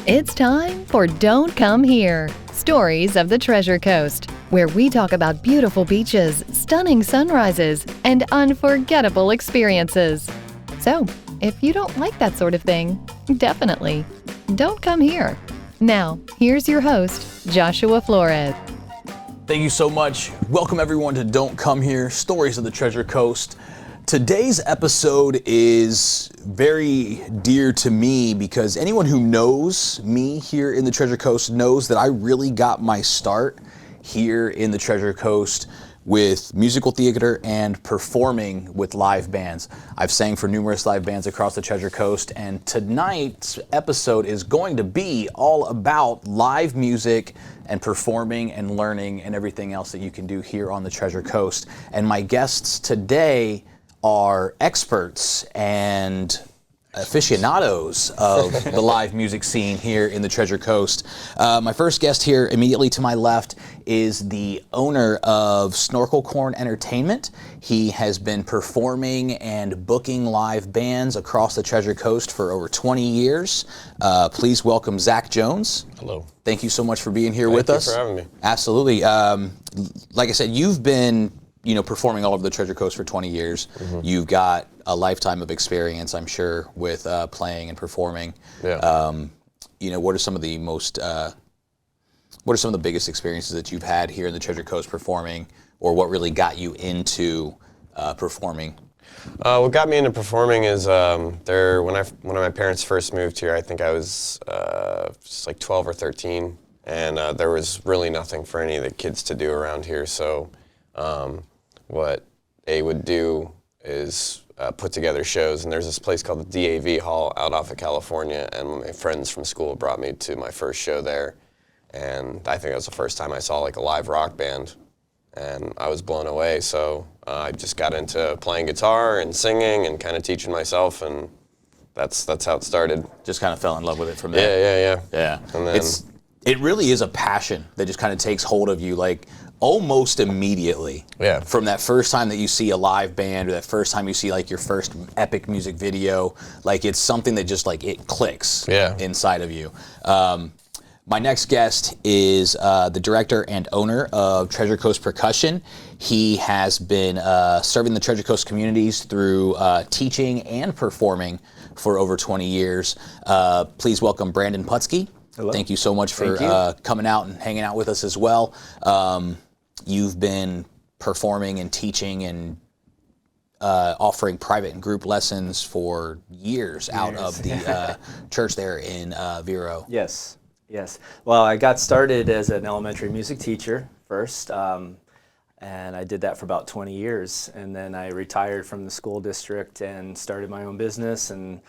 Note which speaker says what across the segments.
Speaker 1: It's time for Don't Come Here, Stories of the Treasure Coast, where we talk about beautiful beaches, stunning sunrises, and unforgettable experiences. So, if you don't like that sort of thing, definitely don't come here. Now, here's your host, Joshua Flores.
Speaker 2: Thank you so much. Welcome everyone to Don't Come Here, Stories of the Treasure Coast. Today's episode is very dear to me because anyone who knows me here in the Treasure Coast knows that I really got my start here in the Treasure Coast with musical theater and performing with live bands. I've sang for numerous live bands across the Treasure Coast, and tonight's episode is going to be all about live music and performing and learning and everything else that you can do here on the Treasure Coast. And my guests today are experts and aficionados of the live music scene here in the Treasure Coast. My first guest here immediately to my left is the owner of Snorkel Entertainment. He has been performing and booking live bands across the Treasure Coast for over 20 years. Please welcome Zack Jones.
Speaker 3: Hello.
Speaker 2: Thank you so much for being here with us.
Speaker 3: Thank you for having me.
Speaker 2: Absolutely. Like I said, you've been performing all over the Treasure Coast for 20 years. Mm-hmm. You've got a lifetime of experience, I'm sure, with playing and performing.
Speaker 3: Yeah.
Speaker 2: What are some of the biggest experiences that you've had here in the Treasure Coast performing, or what really got you into performing?
Speaker 3: What got me into performing is when my parents first moved here, I think I was just like 12 or 13, and there was really nothing for any of the kids to do around here. So what they would do is put together shows, and there's this place called the DAV Hall out off of California, and my friends from school brought me to my first show there, and I think that was the first time I saw like a live rock band, and I was blown away. So I just got into playing guitar and singing and kind of teaching myself, and that's how it started.
Speaker 2: Just kind of fell in love with it from there. Yeah. And then it really is a passion that just kind of takes hold of you, like almost immediately.
Speaker 3: Yeah. From
Speaker 2: that first time that you see a live band, or that first time you see like your first epic music video, like it's something that just like it clicks inside of you. My next guest is the director and owner of Treasure Coast Percussion. He has been serving the Treasure Coast communities through teaching and performing for over 20 years. Please welcome Brandon Putzke.
Speaker 4: Hello.
Speaker 2: Thank you so much for coming out and hanging out with us as well. You've been performing and teaching and offering private and group lessons for years out of the church there in Vero.
Speaker 4: Yes. Well, I got started as an elementary music teacher first, and I did that for about 20 years. And then I retired from the school district and started my own business and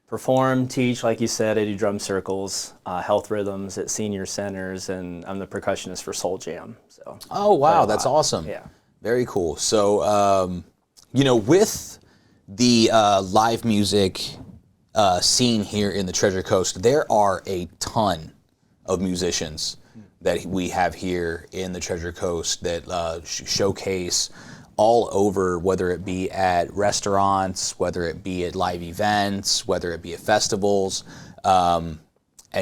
Speaker 4: perform, teach, like you said. I do drum circles, health rhythms at senior centers, and I'm the percussionist for Soul Jam. So.
Speaker 2: Oh wow, that's awesome.
Speaker 4: Yeah.
Speaker 2: Very cool. So, with the live music scene here in the Treasure Coast, there are a ton of musicians that we have here in the Treasure Coast that showcase all over, whether it be at restaurants, whether it be at live events, whether it be at festivals, and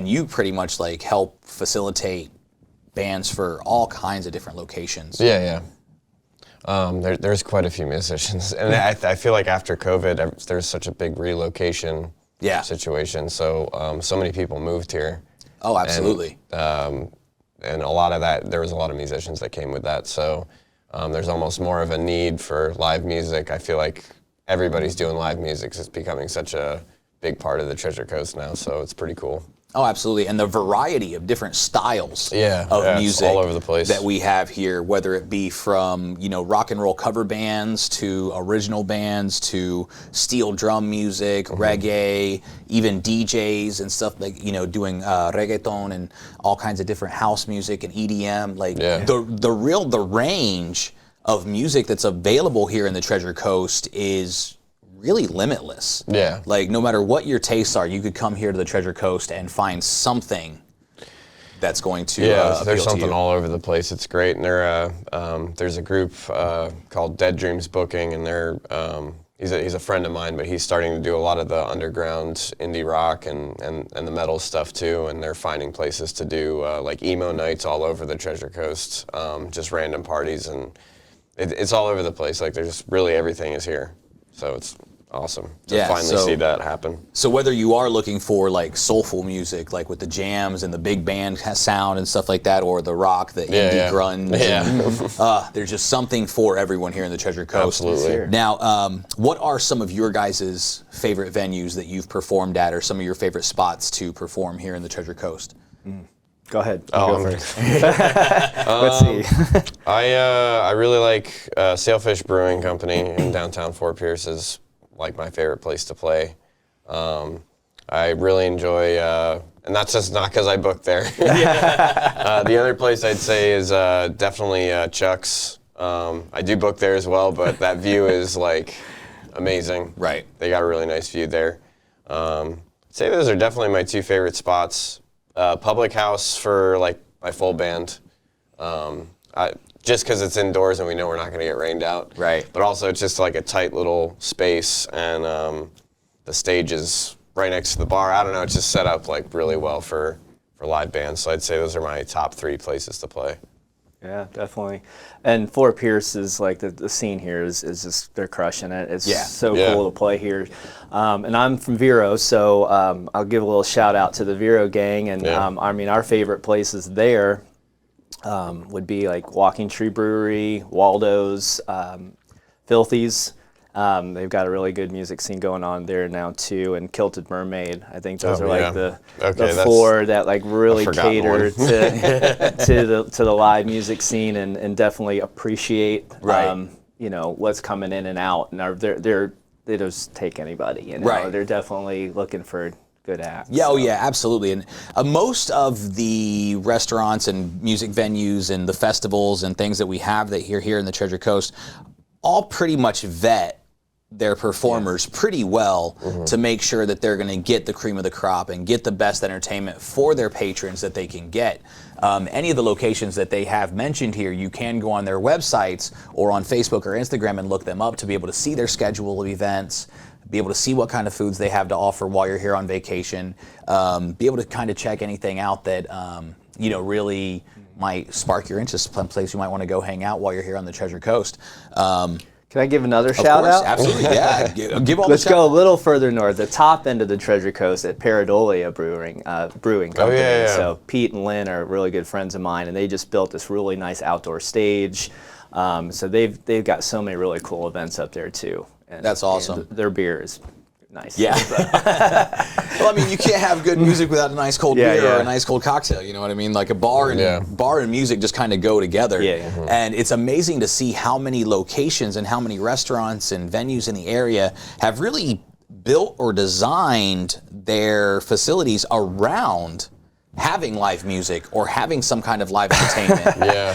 Speaker 2: you pretty much like help facilitate bands for all kinds of different locations.
Speaker 3: Yeah. There's quite a few musicians, and I feel like after COVID, there's such a big relocation situation. So so many people moved here.
Speaker 2: Oh, absolutely.
Speaker 3: And a lot of that, there was a lot of musicians that came with that. So there's almost more of a need for live music. I feel like everybody's doing live music. It's becoming such a big part of the Treasure Coast now, so it's pretty cool.
Speaker 2: Oh, absolutely. And the variety of different styles of music
Speaker 3: all over the place
Speaker 2: that we have here, whether it be from, rock and roll cover bands to original bands to steel drum music, reggae, even DJs and stuff like, doing reggaeton and all kinds of different house music and EDM. Like the range of music that's available here in the Treasure Coast is really limitless.
Speaker 3: Yeah.
Speaker 2: Like no matter what your tastes are, you could come here to the Treasure Coast and find something that's going to
Speaker 3: there's something
Speaker 2: to you.
Speaker 3: All over the place. It's great. And there's a group called Dead Dreams Booking, and they're he's a friend of mine, but he's starting to do a lot of the underground indie rock and the metal stuff too, and they're finding places to do like emo nights all over the Treasure Coast, just random parties, and it's all over the place. Like there's really everything is here, so it's awesome to finally see that happen.
Speaker 2: So whether you are looking for like soulful music, like with the jams and the big band sound and stuff like that, or the rock, the indie grunge, there's just something for everyone here in the Treasure Coast.
Speaker 3: Absolutely.
Speaker 2: Now, what are some of your guys' favorite venues that you've performed at, or some of your favorite spots to perform here in the Treasure Coast?
Speaker 4: Go ahead.
Speaker 3: Oh,
Speaker 4: go first. Let's see.
Speaker 3: I really like Sailfish Brewing Company in downtown Fort Pierce is like my favorite place to play. I really enjoy, and that's just not because I booked there. The other place I'd say is definitely Chuck's. I do book there as well, but that view is like amazing.
Speaker 2: Right.
Speaker 3: They got a really nice view there. I'd say those are definitely my two favorite spots. Public House for like my full band. Just because it's indoors and we know we're not going to get rained out.
Speaker 2: Right.
Speaker 3: But also it's just like a tight little space, and the stage is right next to the bar. I don't know, it's just set up like really well for live bands. So I'd say those are my top 3 places to play.
Speaker 4: Yeah, definitely. And Fort Pierce is like the scene here is just, they're crushing it. It's so cool to play here. And I'm from Vero, so I'll give a little shout out to the Vero gang. And I mean, our favorite places there would be like Walking Tree Brewery, Waldo's, Filthy's. They've got a really good music scene going on there now too, and Kilted Mermaid. I think those are like the 4 that like really cater to the live music scene and definitely appreciate you know what's coming in and out, and they just take anybody. You know, they're definitely looking for good acts.
Speaker 2: Yeah, oh yeah, absolutely. And most of the restaurants and music venues and the festivals and things that we have that here in the Treasure Coast all pretty much vet their performers pretty well to make sure that they're going to get the cream of the crop and get the best entertainment for their patrons that they can get. Any of the locations that they have mentioned here, you can go on their websites or on Facebook or Instagram and look them up to be able to see their schedule of events, be able to see what kind of foods they have to offer while you're here on vacation, be able to kind of check anything out that you know really might spark your interest, some place you might want to go hang out while you're here on the Treasure Coast.
Speaker 4: Can I give another shout out?
Speaker 2: Absolutely, yeah. Give all
Speaker 4: Let's go a little further north, the top end of the Treasure Coast at Paradolia Brewing Company. So Pete and Lynn are really good friends of mine, and they just built this really nice outdoor stage. So they've got so many really cool events up there too. And,
Speaker 2: that's awesome.
Speaker 4: Their beer is nice.
Speaker 2: Yeah. Well, I mean, you can't have good music without a nice cold beer or a nice cold cocktail. You know what I mean? Like a bar and music just kind of go together. And it's amazing to see how many locations and how many restaurants and venues in the area have really built or designed their facilities around having live music or having some kind of live entertainment.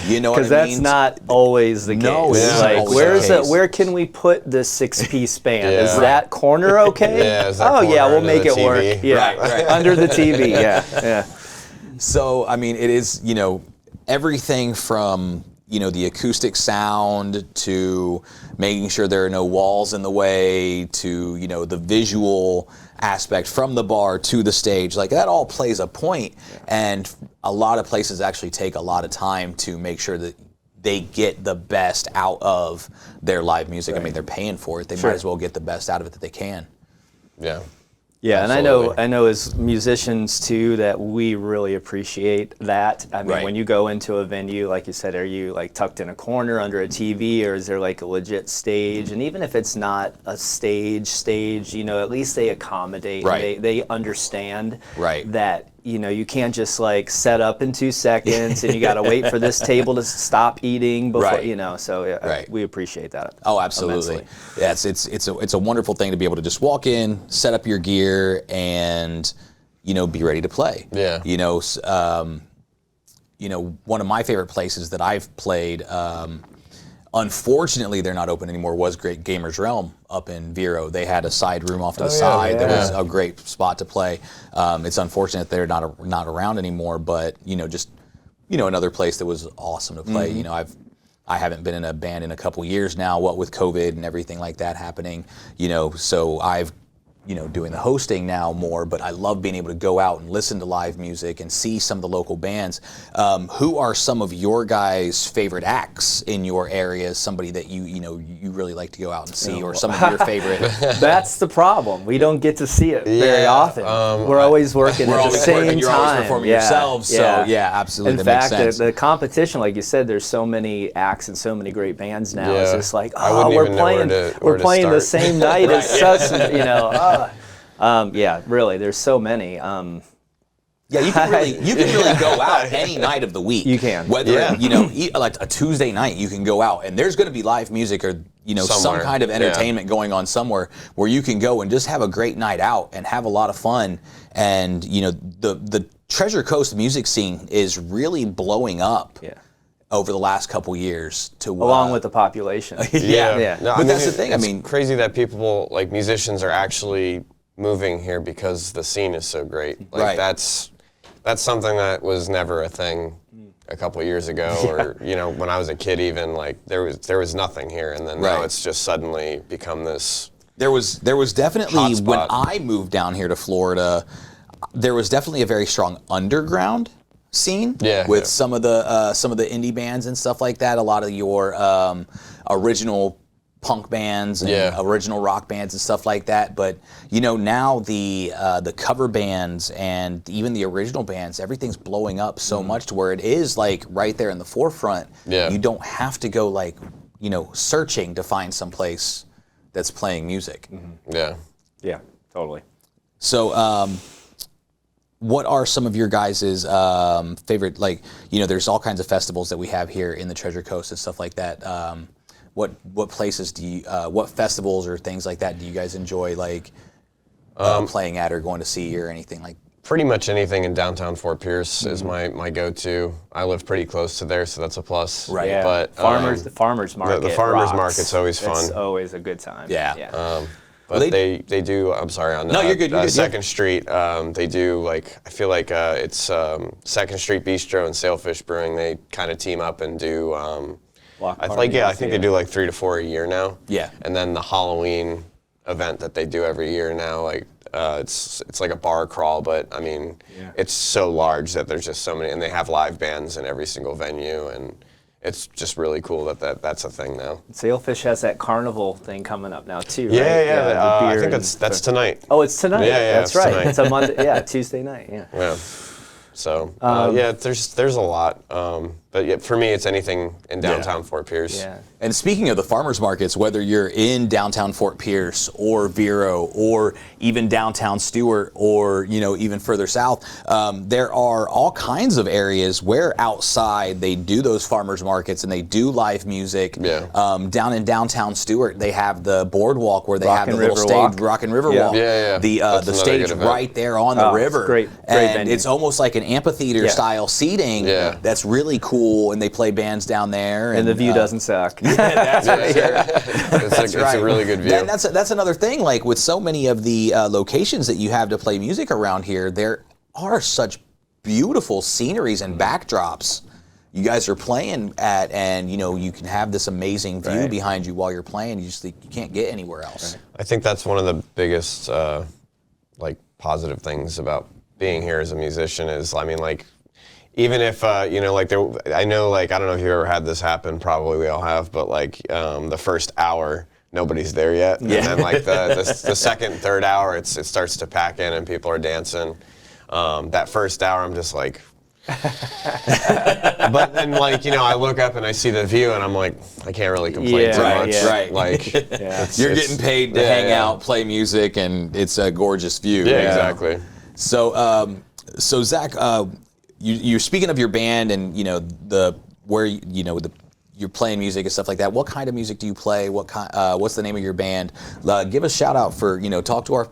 Speaker 2: You know what I mean?
Speaker 4: Because that's not always the case.
Speaker 2: No, it's
Speaker 4: like,
Speaker 2: always the case.
Speaker 4: Where can we put the 6-piece band? Is that corner okay?
Speaker 3: Is that corner
Speaker 4: we'll make it
Speaker 3: TV?
Speaker 4: work. Yeah, under the TV. Yeah.
Speaker 2: So, I mean, it is, you know, everything from, you know, the acoustic sound to making sure there are no walls in the way to, you know, the visual aspect from the bar to the stage. Like that all plays a point. And a lot of places actually take a lot of time to make sure that they get the best out of their live music. I mean, they're paying for it. They might as well get the best out of it that they can.
Speaker 4: Yeah, absolutely. And I know as musicians too that we really appreciate that. I mean, when you go into a venue, like you said, are you like tucked in a corner under a TV, or is there like a legit stage? And even if it's not a stage, you know, at least they accommodate. They understand that, you know, you can't just like set up in 2 seconds and you got to wait for this table to stop eating before, you know. So we appreciate that.
Speaker 2: Oh, absolutely. Immensely. Yeah, it's a wonderful thing to be able to just walk in, set up your gear, and you know, be ready to play. You know, one of my favorite places that I've played. Unfortunately, they're not open anymore. Was Great Gamers Realm up in Vero. They had a side room off to the side. That was a great spot to play. It's unfortunate they're not around anymore, but you know, just you know, another place that was awesome to play. You know, I've I haven't been in a band in a couple years now, what with COVID and everything like that happening, so I've doing the hosting now more, but I love being able to go out and listen to live music and see some of the local bands. Who are some of your guys' favorite acts in your area? Somebody that you really like to go out and see, or some of your favorite?
Speaker 4: That's the problem. We don't get to see it very often. We're always working at the same time.
Speaker 2: You're always performing yourselves, so yeah, absolutely.
Speaker 4: In
Speaker 2: that
Speaker 4: fact,
Speaker 2: makes sense.
Speaker 4: the competition, like you said, there's so many acts and so many great bands now. It's just like,
Speaker 3: we're
Speaker 4: playing the same night as such, yeah, really, there's so many.
Speaker 2: Yeah, you can really go out any night of the week.
Speaker 4: You can.
Speaker 2: Whether like a Tuesday night, you can go out and there's going to be live music or some kind of entertainment going on somewhere where you can go and just have a great night out and have a lot of fun. And the Treasure Coast music scene is really blowing up. Yeah. Over the last couple years,
Speaker 4: along with the population.
Speaker 2: Yeah.
Speaker 3: No,
Speaker 2: but that's the thing.
Speaker 3: It's crazy that people, like musicians, are actually moving here because the scene is so great. Like
Speaker 2: right.
Speaker 3: That's something that was never a thing a couple years ago, or when I was a kid, even like there was nothing here, and then now it's just suddenly become this.
Speaker 2: There was definitely
Speaker 3: hotspot.
Speaker 2: When I moved down here to Florida, there was definitely a very strong underground scene with some of the indie bands and stuff like that. A lot of your original punk bands and original rock bands and stuff like that. But now the cover bands and even the original bands, everything's blowing up so much to where it is like right there in the forefront. Yeah. You don't have to go like searching to find some place that's playing music.
Speaker 3: Yeah.
Speaker 4: Yeah. Totally.
Speaker 2: So. What are some of your guys' favorite, there's all kinds of festivals that we have here in the Treasure Coast and stuff like that. What places do you, what festivals or things like that do you guys enjoy, playing at or going to see or anything like?
Speaker 3: Pretty much anything in downtown Fort Pierce is my go-to. I live pretty close to there, so that's a plus.
Speaker 2: Right.
Speaker 4: Yeah.
Speaker 3: But
Speaker 4: the farmers market.
Speaker 3: The farmers
Speaker 4: rocks.
Speaker 3: market's always fun.
Speaker 4: It's always a good time.
Speaker 2: Yeah.
Speaker 3: But they do. I'm sorry. On
Speaker 2: no, you're good. You're good.
Speaker 3: Second Street, they do I feel like it's Second Street Bistro and Sailfish Brewing. They kind of team up and do. I think they do like 3 to 4 a year now.
Speaker 2: Yeah.
Speaker 3: And then the Halloween event that they do every year now, it's like a bar crawl, but I mean, it's so large that there's just so many, and they have live bands in every single venue, and it's just really cool that's a thing now.
Speaker 4: Sailfish has that carnival thing coming up now too, right?
Speaker 3: Yeah. I think that's tonight.
Speaker 4: Oh, it's tonight.
Speaker 3: Yeah,
Speaker 4: that's right.
Speaker 3: Tonight.
Speaker 4: It's a Monday. Yeah, Tuesday night. Yeah.
Speaker 3: So there's a lot, but for me, it's anything in downtown Fort Pierce.
Speaker 4: Yeah.
Speaker 2: And speaking of the farmers markets, whether you're in downtown Fort Pierce or Vero or even downtown Stewart or even further south, there are all kinds of areas where outside they do those farmers markets and they do live music.
Speaker 3: Yeah.
Speaker 2: Down in downtown Stewart, they have the boardwalk where they have the little stage, Rock and River Walk.
Speaker 3: Yeah.
Speaker 2: The stage right there on the river.
Speaker 4: Great
Speaker 2: and
Speaker 4: venue.
Speaker 2: it's almost like an amphitheater style seating.
Speaker 3: Yeah.
Speaker 2: That's really cool, and they play bands down there.
Speaker 4: And the view doesn't suck.
Speaker 2: That's
Speaker 3: It's a really good view.
Speaker 2: That's another thing. Like with so many of the locations that you have to play music around here, there are such beautiful sceneries and backdrops you guys are playing at, and you can have this amazing view behind you while you're playing. You just think you can't get anywhere else. Right.
Speaker 3: I think that's one of the biggest positive things about being here as a musician is, even if, I know, I don't know if you've ever had this happen, probably we all have, but the first hour, nobody's there yet.
Speaker 2: Yeah.
Speaker 3: And then the second, third hour, it starts to pack in and people are dancing. That first hour, I'm just like, but then I look up and I see the view and I'm like, I can't really complain too much.
Speaker 2: Right. You're getting paid to hang out, play music, and it's a gorgeous view.
Speaker 3: Yeah, exactly.
Speaker 2: So, Zack, you're speaking of your band and you're playing music and stuff like that. What kind of music do you play? What's the name of your band? Give a shout out for talk to our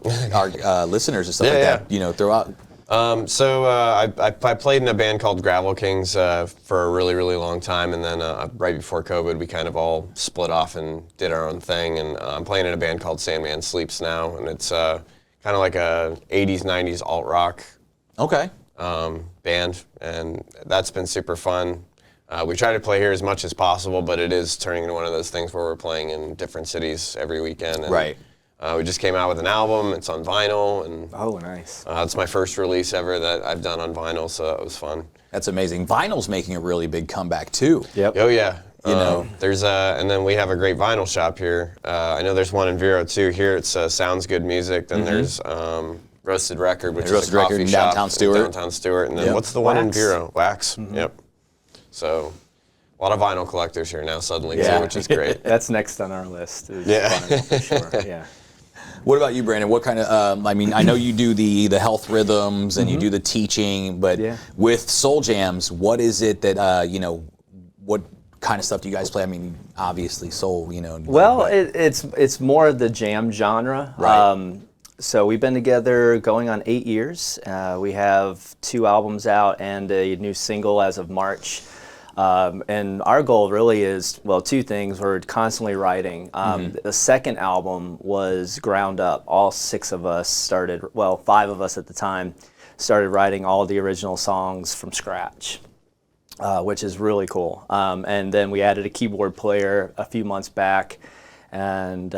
Speaker 2: listeners and stuff like that. Throw out.
Speaker 3: I played in a band called Gravel Kings for a really, really long time, and then right before COVID, we kind of all split off and did our own thing. And I'm playing in a band called Sandman Sleeps now, and it's kind of like a 80s, 90s alt rock.
Speaker 2: Okay.
Speaker 3: Band, and that's been super fun. We try to play here as much as possible, but it is turning into one of those things where we're playing in different cities every weekend. And,
Speaker 2: Right.
Speaker 3: We just came out with an album. It's on vinyl, and
Speaker 4: Oh, nice.
Speaker 3: it's my first release ever that I've done on vinyl, so that was fun.
Speaker 2: That's amazing. Vinyl's making a really big comeback too.
Speaker 4: Yep.
Speaker 3: Oh yeah.
Speaker 2: You know.
Speaker 3: There's and then we have a great vinyl shop here. I know there's one in Vero too. Here it's Sounds Good Music. Then there's Roasted Record, which is
Speaker 2: Roasted
Speaker 3: a coffee
Speaker 2: Record in
Speaker 3: shop
Speaker 2: downtown Stewart.
Speaker 3: Downtown Stewart. And then
Speaker 2: Yep.
Speaker 3: what's the one in
Speaker 4: Wax.
Speaker 3: Vero? Wax. Yep. So a lot of vinyl collectors here now suddenly
Speaker 4: Yeah.
Speaker 3: too, which is great.
Speaker 4: That's next on our list. Is
Speaker 3: Yeah.
Speaker 4: vinyl, for sure. Yeah.
Speaker 2: What about you, Brandon? What kind of? I mean, I know you do the health rhythms and you do the teaching, but
Speaker 4: Yeah.
Speaker 2: with Soul Jams, what is it that you know? What kind of stuff do you guys play? I mean, obviously soul, you know.
Speaker 4: Well,
Speaker 2: but-
Speaker 4: it's more of the jam genre.
Speaker 2: Right.
Speaker 4: So we've been together going on 8 years. We have 2 albums out and a new single as of March. And our goal really is, well, 2 things. We're constantly writing. The second album was ground up. All 6 of us started, well, 5 of us at the time, started writing all the original songs from scratch. Which is really cool. And then we added a keyboard player a few months back. And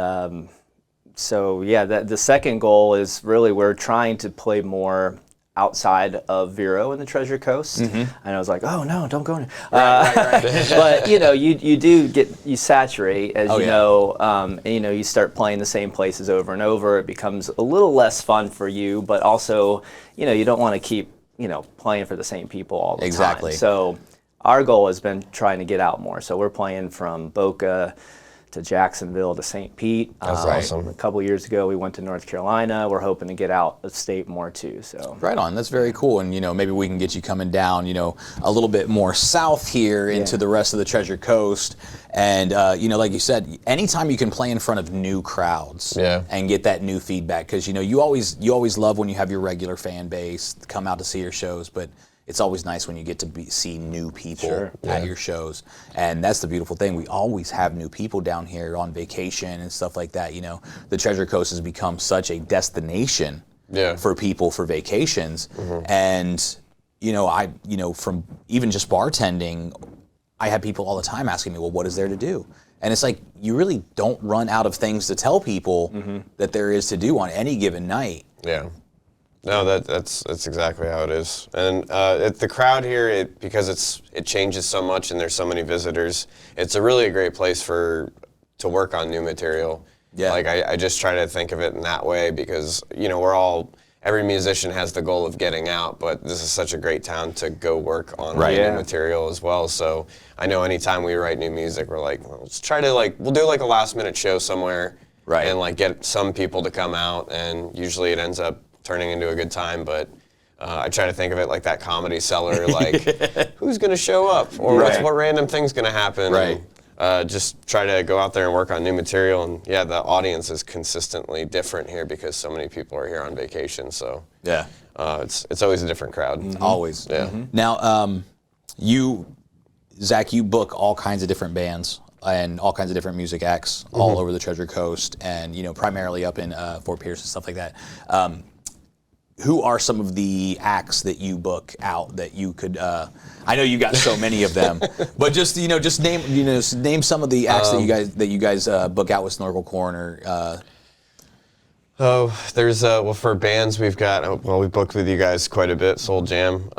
Speaker 4: so, yeah, the second goal is really we're trying to play more outside of Vero in the Treasure Coast. And I was like, oh, no, don't go in. But, you know, you do you saturate, as
Speaker 2: Oh,
Speaker 4: you
Speaker 2: yeah.
Speaker 4: know, and, you know, you start playing the same places over and over. It becomes a little less fun for you, but also, you know, you don't want to keep, you know, playing for the same people all the
Speaker 2: Exactly.
Speaker 4: time. So our goal has been trying to get out more. So we're playing from Boca to Jacksonville to St. Pete.
Speaker 3: That's awesome.
Speaker 4: A couple years ago, we went to North Carolina. We're hoping to get out of state more too. So
Speaker 2: Right on. That's very cool. And, you know, maybe we can get you coming down, you know, a little bit more south here into the rest of the Treasure Coast. And, you know, like you said, anytime you can play in front of new crowds and get that new feedback, because, you know, you always love when you have your regular fan base come out to see your shows, but it's always nice when you get to see new people at your shows. And that's the beautiful thing. We always have new people down here on vacation and stuff like that. You know, the Treasure Coast has become such a destination for people for vacations. And, you know, from even just bartending, I have people all the time asking me, well, what is there to do? And it's like, you really don't run out of things to tell people that there is to do on any given night.
Speaker 3: Yeah. No, that's exactly how it is. And the crowd here, because it changes so much and there's so many visitors, it's a really great place to work on new material.
Speaker 2: Yeah.
Speaker 3: Like I just try to think of it in that way because, you know, every musician has the goal of getting out, but this is such a great town to go work on new material as well. So I know anytime we write new music, we're like, well, let's try to we'll do like a last minute show somewhere and like get some people to come out, and usually it ends up turning into a good time, but I try to think of it like that Comedy Cellar, like who's going to show up, or what random thing's going to happen.
Speaker 2: Right.
Speaker 3: And, just try to go out there and work on new material, and the audience is consistently different here because so many people are here on vacation. So it's always a different crowd.
Speaker 2: Always.
Speaker 3: Yeah.
Speaker 2: Now, Zach, you book all kinds of different bands and all kinds of different music acts all over the Treasure Coast, and you know, primarily up in Fort Pierce and stuff like that. Who are some of the acts that you book out that you could? I know you got so many of them, but just name some of the acts that you guys book out with Snorkel Corner.
Speaker 3: There's for bands we've got. Well, we booked with you guys quite a bit. Soul Jam.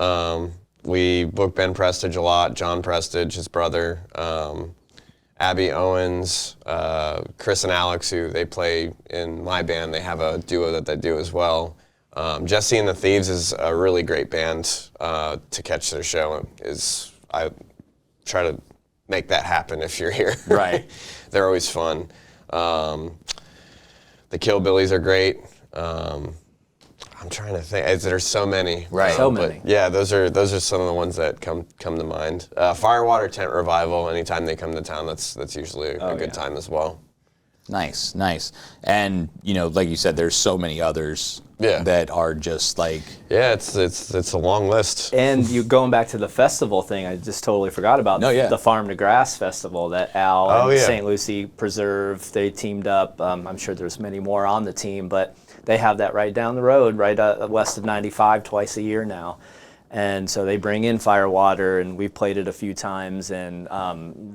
Speaker 3: We book Ben Prestige a lot. John Prestige, his brother. Abby Owens, Chris and Alex, who they play in my band. They have a duo that they do as well. Jesse and the Thieves is a really great band to catch their show. I try to make that happen if you're here.
Speaker 2: Right.
Speaker 3: They're always fun. The Killbillies are great. I'm trying to think. There's so many.
Speaker 2: Right.
Speaker 4: So many.
Speaker 3: Yeah, those are some of the ones that come to mind. Firewater Tent Revival. Anytime they come to town, that's usually a good time as well.
Speaker 2: Nice. And you know, like you said, there's so many others that are just like.
Speaker 3: Yeah, it's a long list.
Speaker 4: And you going back to the festival thing, I just totally forgot about the Farm to Grass Festival that Al and St. Lucie Preserve, they teamed up. I'm sure there's many more on the team, but they have that right down the road, right west of 95 twice a year now. And so they bring in Fire Water, and we've played it a few times, and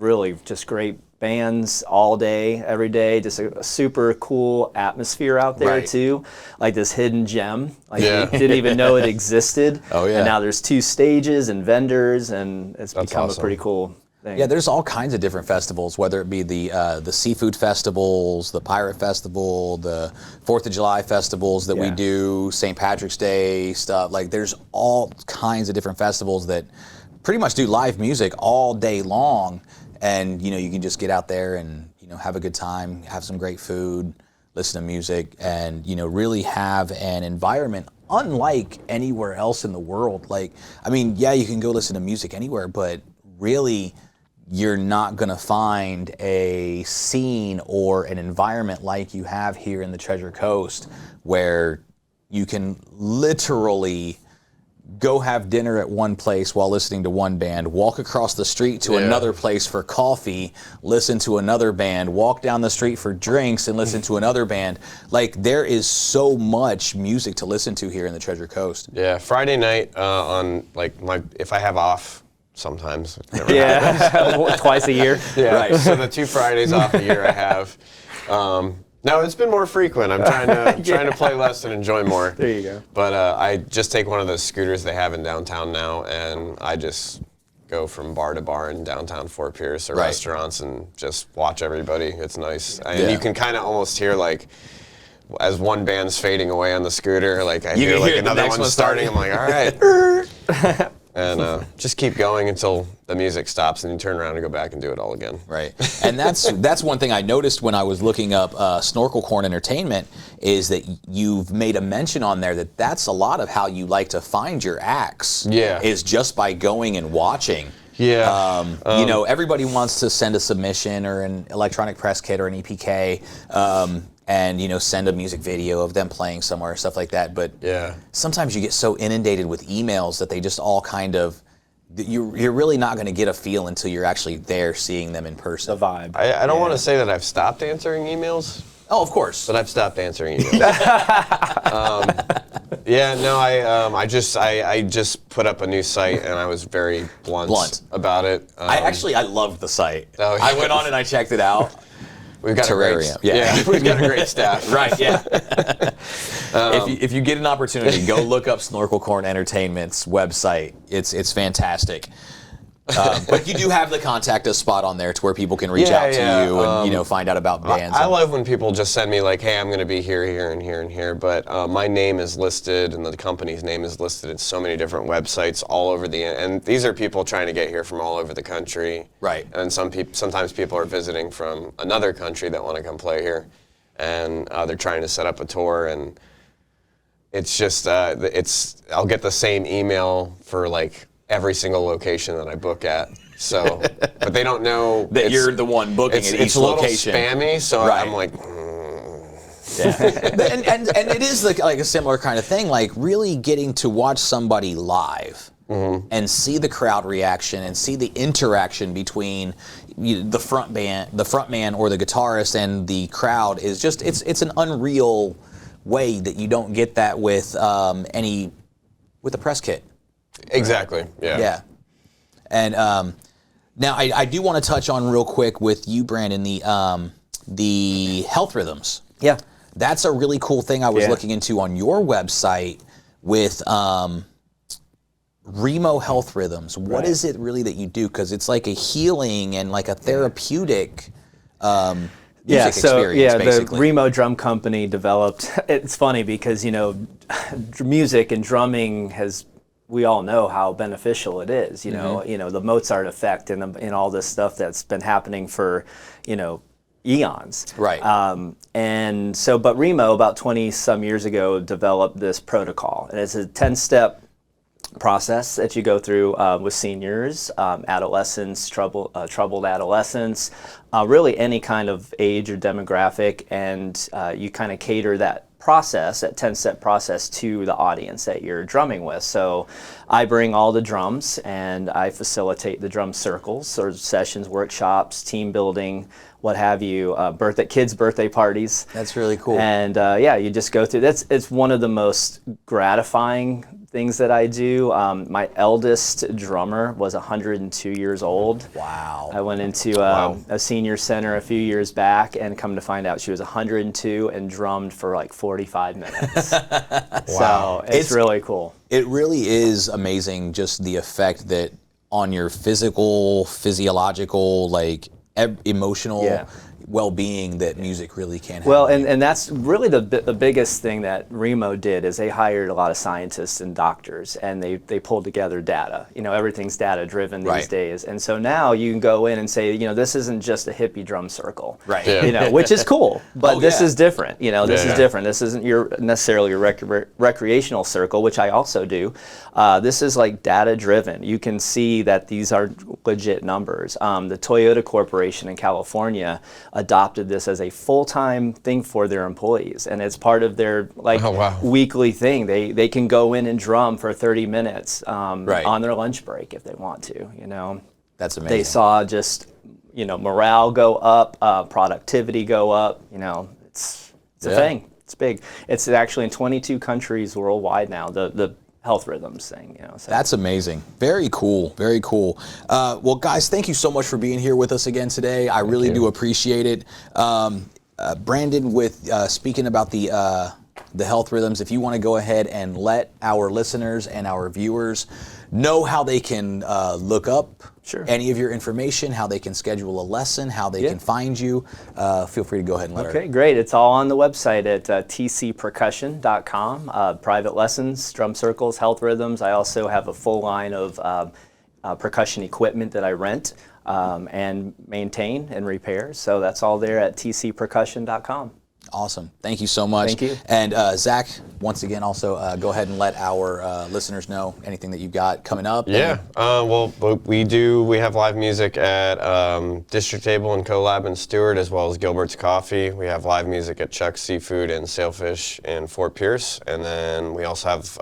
Speaker 4: really just great bands all day, every day. Just a super cool atmosphere out there too, like this hidden gem. Like you didn't even know it existed.
Speaker 2: Oh yeah.
Speaker 4: And now there's 2 stages and vendors, and it's become a pretty cool thing.
Speaker 2: Yeah, there's all kinds of different festivals, whether it be the seafood festivals, the pirate festival, the 4th of July festivals that we do, St. Patrick's Day stuff. Like there's all kinds of different festivals that pretty much do live music all day long, and you can just get out there and have a good time, have some great food, listen to music, and really have an environment unlike anywhere else in the world. Like, I mean, yeah, you can go listen to music anywhere, but really you're not going to find a scene or an environment like you have here in the Treasure Coast, where you can literally go have dinner at one place while listening to one band, walk across the street to another place for coffee, listen to another band, walk down the street for drinks and listen to another band. Like, there is so much music to listen to here in the Treasure Coast.
Speaker 3: Yeah, Friday night on if I have off. Sometimes.
Speaker 4: Twice a year.
Speaker 3: Yeah. Right. So the 2 Fridays off a year I have. No, it's been more frequent. I'm trying to play less and enjoy more.
Speaker 4: There you go.
Speaker 3: But I just take one of those scooters they have in downtown now, and I just go from bar to bar in downtown Fort Pierce or restaurants and just watch everybody. It's nice. And you can kind of almost hear as one band's fading away on the scooter, like I hear another one starting. I'm like, all right. And just keep going until the music stops, and you turn around and go back and do it all again.
Speaker 2: Right, and that's one thing I noticed when I was looking up Snorkel Corn Entertainment, is that you've made a mention on there that's a lot of how you like to find your acts.
Speaker 3: Yeah,
Speaker 2: is just by going and watching.
Speaker 3: Yeah,
Speaker 2: everybody wants to send a submission or an electronic press kit or an EPK. And send a music video of them playing somewhere, stuff like that. But sometimes you get so inundated with emails that they just all kind of, you're really not going to get a feel until you're actually there seeing them in person.
Speaker 4: The vibe.
Speaker 3: I don't want to say that I've stopped answering emails.
Speaker 2: Oh, of course.
Speaker 3: But I've stopped answering emails. I just put up a new site, and I was very blunt about it.
Speaker 2: I loved the site.
Speaker 3: Oh, yeah.
Speaker 2: I went on and I checked it out.
Speaker 3: We've got
Speaker 2: Terrarium.
Speaker 3: We've got a great staff.
Speaker 2: Right, yeah. If you get an opportunity, go look up Snorkel Corn Entertainment's website. It's fantastic. But you do have the contact us spot on there to where people can reach out to you and find out about bands.
Speaker 3: I love when people just send me like, hey, I'm going to be here, here, and here, and here. But my name is listed, and the company's name is listed in so many different websites all over and these are people trying to get here from all over the country.
Speaker 2: Right.
Speaker 3: And sometimes people are visiting from another country that want to come play here, and they're trying to set up a tour, and it's just I'll get the same email for every single location that I book at. So, but they don't know
Speaker 2: that you're the one booking at each location.
Speaker 3: It's a little spammy, so I'm like,
Speaker 2: Yeah. and it is like a similar kind of thing, like really getting to watch somebody live and see the crowd reaction and see the interaction between the frontman or the guitarist and the crowd is just it's an unreal way that you don't get that with with a press kit.
Speaker 3: Exactly. Yeah.
Speaker 2: Yeah. And now I do want to touch on real quick with you, Brandon, the health rhythms.
Speaker 4: Yeah.
Speaker 2: That's a really cool thing I was looking into on your website with Remo Health Rhythms. What is it really that you do? Because it's like a healing and like a therapeutic music experience, basically.
Speaker 4: The Remo Drum Company developed, it's funny because, music and drumming we all know how beneficial it is, the Mozart effect and all this stuff that's been happening for, eons.
Speaker 2: Right.
Speaker 4: But Remo, about 20 some years ago, developed this protocol. And it's a 10-step process that you go through with seniors, adolescents, troubled adolescents, really any kind of age or demographic, and you kind of cater that 10-step process to the audience that you're drumming with. So I bring all the drums and I facilitate the drum circles or sessions, workshops, team building, what have you, kids' birthday parties.
Speaker 2: That's really cool.
Speaker 4: And you just go through. It's one of the most gratifying things that I do. My eldest drummer was 102 years old.
Speaker 2: Wow.
Speaker 4: I went into a senior center a few years back, and come to find out she was 102 and drummed for like 45 minutes. So it's really cool.
Speaker 2: It really is amazing, just the effect that on your physical, physiological, like emotional well-being that music really can have.
Speaker 4: Well, and that's really the biggest thing that Remo did, is they hired a lot of scientists and doctors, and they pulled together data. You know, everything's data driven these days, and so now you can go in and say, you know, this isn't just a hippie drum circle,
Speaker 2: right?
Speaker 4: You know, which is cool, but this is different. You know, this is different. This isn't necessarily your recreational circle, which I also do. This is like data driven. You can see that these are legit numbers. The Toyota Corporation in California adopted this as a full-time thing for their employees, and it's part of their weekly thing. They can go in and drum for 30 minutes on their lunch break if they want to. You know,
Speaker 2: that's amazing.
Speaker 4: They saw just, you know, morale go up, productivity go up. You know, it's a thing. It's big. It's actually in 22 countries worldwide now. The health rhythms thing, you know. So.
Speaker 2: That's amazing. Very cool. Very cool. Well, guys, thank you so much for being here with us again today. I really do appreciate it. Brandon, with speaking about the health rhythms, if you want to go ahead and let our listeners and our viewers know how they can look up any of your information, how they can schedule a lesson, how they can find you, feel free to go ahead and let her.
Speaker 4: Okay, great. It's all on the website at tcpercussion.com. Private lessons, drum circles, health rhythms. I also have a full line of percussion equipment that I rent and maintain and repair. So that's all there at tcpercussion.com.
Speaker 2: Awesome. Thank you so much.
Speaker 4: Thank you.
Speaker 2: And Zach, once again, also go ahead and let our listeners know anything that you've got coming up.
Speaker 3: Yeah. Well, we have live music at District Table and Collab in Stewart, as well as Gilbert's Coffee. We have live music at Chuck's Seafood and Sailfish in Fort Pierce. And then we also have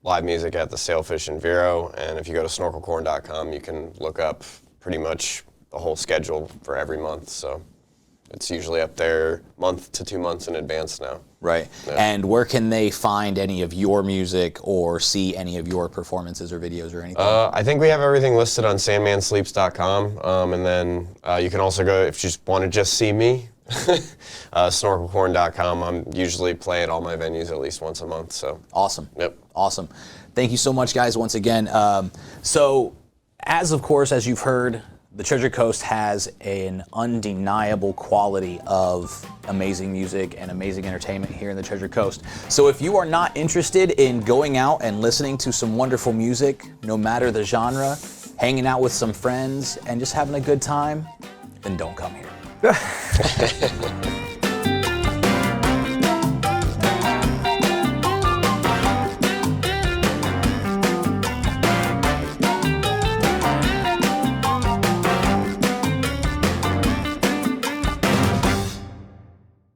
Speaker 3: live music at the Sailfish in Vero. And if you go to snorkelcorn.com, you can look up pretty much the whole schedule for every month. So it's usually up there month to 2 months in advance now.
Speaker 2: Right. Yeah. And where can they find any of your music or see any of your performances or videos or anything?
Speaker 3: I think we have everything listed on sandmansleeps.com. And then you can also go, if you just want to just see me, snorkelcorn.com. I'm usually play at all my venues at least once a month. So
Speaker 2: awesome.
Speaker 3: Yep.
Speaker 2: Awesome. Thank you so much, guys, once again. So as you've heard, the Treasure Coast has an undeniable quality of amazing music and amazing entertainment here in the Treasure Coast. So if you are not interested in going out and listening to some wonderful music, no matter the genre, hanging out with some friends and just having a good time, then don't come here.